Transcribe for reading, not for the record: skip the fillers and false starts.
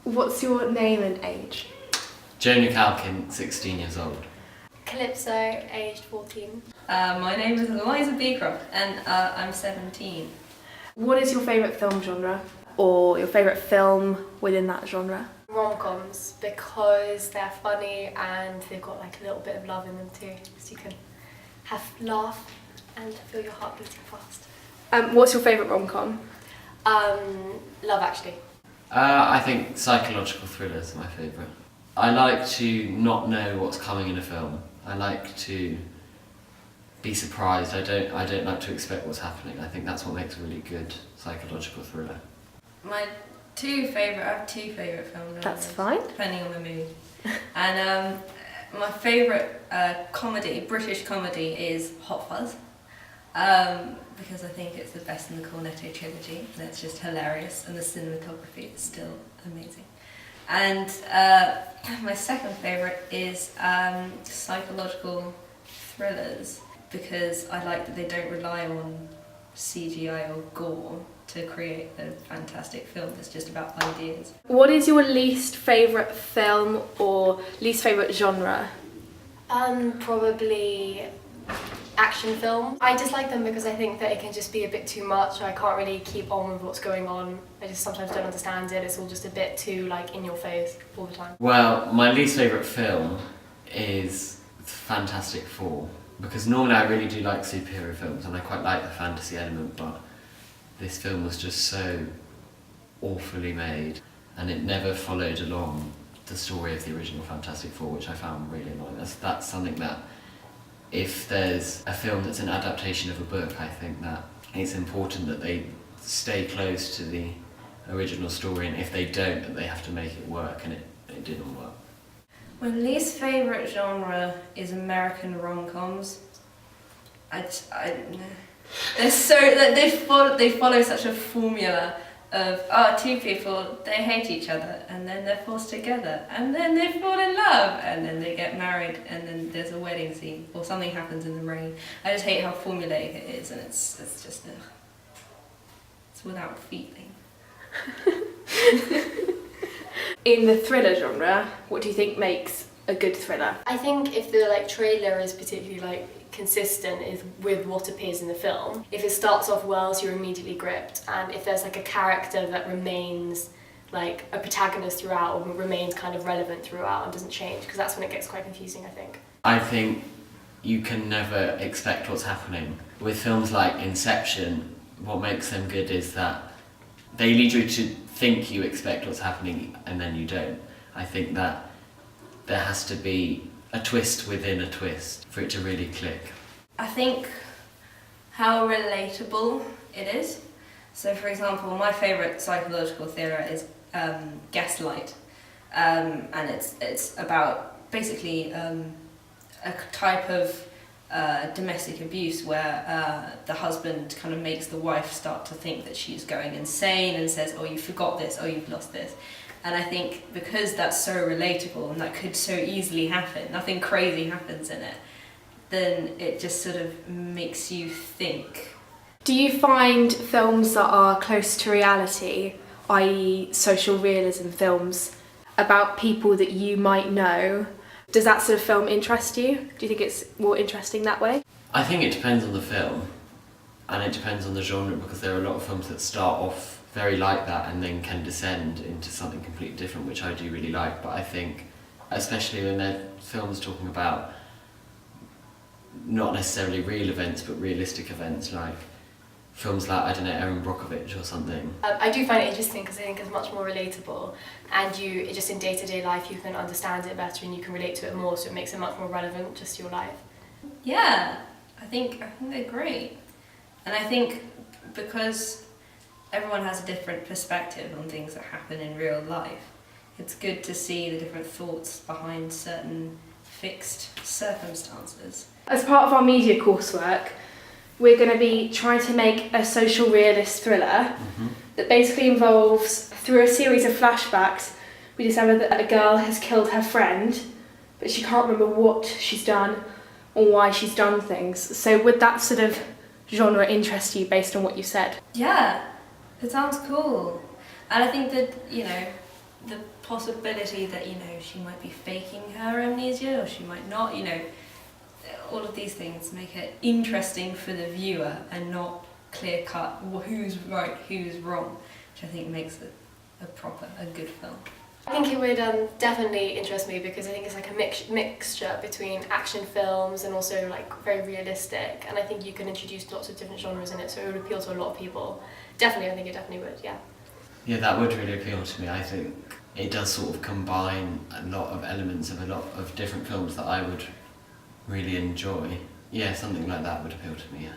What's your name and age? Jonah Calkin, 16 years old. Calypso, aged 14. My name is Eliza Beecroft and I'm 17. What is your favourite film genre? Or your favourite film within that genre? Rom-coms, because they're funny and they've got like a little bit of love in them too, so you can laugh and feel your heart beating fast. What's your favourite rom-com? Love Actually. I think psychological thrillers are my favourite. I like to not know what's coming in a film. I like to be surprised. I don't like to expect what's happening. I think that's what makes a really good psychological thriller. I have two favourite films. That's fine. Depending on the mood. And my favourite comedy, British comedy, is Hot Fuzz. Because I think it's the best in the Cornetto trilogy, and it's just hilarious, and the cinematography is still amazing. And my second favourite is psychological thrillers, because I like that they don't rely on CGI or gore to create a fantastic film that's just about ideas. What is your least favourite film or least favourite genre? Probably action film. I dislike them because I think that it can just be a bit too much. I can't really keep on with what's going on. I just sometimes don't understand it. It's all just a bit too like in your face all the time. Well, my least favourite film is Fantastic Four, because normally I really do like superhero films and I quite like the fantasy element, but this film was just so awfully made and it never followed along the story of the original Fantastic Four, which I found really annoying. That's something that, if there's a film that's an adaptation of a book, I think that it's important that they stay close to the original story, and if they don't, that they have to make it work, and it didn't work. My least favourite genre is American rom-coms. They're so like they follow such a formula of two people, they hate each other and then they're forced together and then they fall in love and then they get married and then there's a wedding scene or something happens in the rain. I just hate how formulaic it is, and it's just it's without feeling. In the thriller genre, what do you think makes a good thriller? I think if the trailer is particularly consistent with what appears in the film, if it starts off well so you're immediately gripped, and if there's a character that remains a protagonist throughout or remains kind of relevant throughout and doesn't change, because that's when it gets quite confusing, I think. I think you can never expect what's happening. With films like Inception, what makes them good is that they lead you to think you expect what's happening and then you don't. I think that there has to be a twist within a twist for it to really click. I think how relatable it is. So for example, my favourite psychological thriller is Gaslight, and it's about basically a type of domestic abuse where the husband kind of makes the wife start to think that she's going insane and says, oh, you forgot this, oh, you've lost this. And I think because that's so relatable and that could so easily happen, nothing crazy happens in it, then it just sort of makes you think. Do you find films that are close to reality, i.e. social realism films, about people that you might know, does that sort of film interest you? Do you think it's more interesting that way? I think it depends on the film and it depends on the genre, because there are a lot of films that start off very like that and then can descend into something completely different, which I do really like. But I think, especially when they're films talking about not necessarily real events but realistic events, like films like, I don't know, Erin Brockovich or something. I do find it interesting because I think it's much more relatable, and just in day-to-day life you can understand it better and you can relate to it more, so it makes it much more relevant just to your life. Yeah, I think they're great. And I think because everyone has a different perspective on things that happen in real life, it's good to see the different thoughts behind certain fixed circumstances. As part of our media coursework, we're going to be trying to make a social realist thriller that basically involves, through a series of flashbacks, we discover that a girl has killed her friend, but she can't remember what she's done or why she's done things. So would that sort of genre interest you based on what you said? Yeah, it sounds cool. And I think that, the possibility that, you know, she might be faking her amnesia or she might not, you know, all of these things make it interesting for the viewer and not clear cut who's right, who's wrong, which I think makes it a good film. I think it would definitely interest me because I think it's like a mixture between action films and also like very realistic, and I think you can introduce lots of different genres in it, so it would appeal to a lot of people. Definitely, I think it definitely would, yeah. Yeah, that would really appeal to me. I think it does sort of combine a lot of elements of a lot of different films that I would really enjoy. Yeah, something like that would appeal to me, yeah.